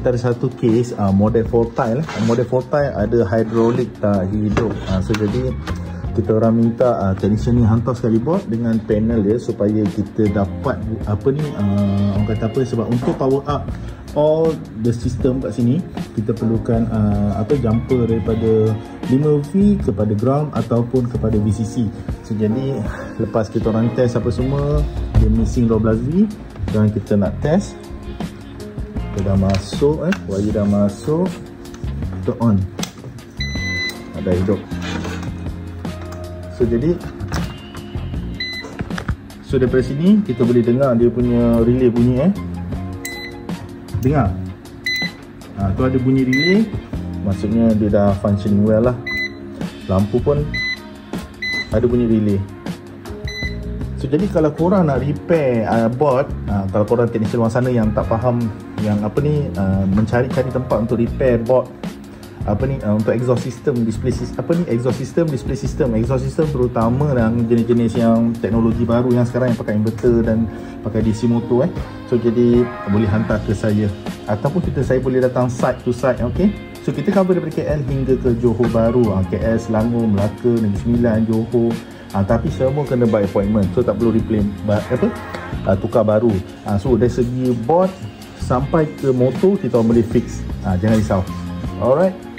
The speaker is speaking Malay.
kita ada satu case model 4 tile. Model 4 tile ada hydraulic hidup. So jadi kita orang minta technician ni hantar sekali board dengan panel dia supaya kita dapat orang kata apa, sebab untuk power up all the system kat sini kita perlukan jumper daripada 5V kepada ground ataupun kepada VCC. So jadi lepas kita orang test apa semua, dia missing 12V dan kita nak test, kita dah masuk wire dah masuk, kita on, ada hidup. So jadi daripada sini kita boleh dengar dia punya relay bunyi dengar. Tu ada bunyi relay, maksudnya dia dah functioning well lah. Lampu pun ada bunyi relay. So jadi kalau korang nak repair board, kalau korang technician luar sana yang tak faham yang mencari-cari tempat untuk repair board untuk exhaust system, display system, exhaust system terutama yang jenis-jenis yang teknologi baru yang sekarang yang pakai inverter dan pakai DC motor So jadi boleh hantar ke saya ataupun saya boleh datang site to site. Okay, so kita cover daripada KL hingga ke Johor Bahru, KL, Selangor, Melaka, Negeri Sembilan, Johor. Tapi semua kena by appointment, so tak perlu replace tukar baru. So dari segi board sampai ke motor kita boleh fix, jangan risau. Alright.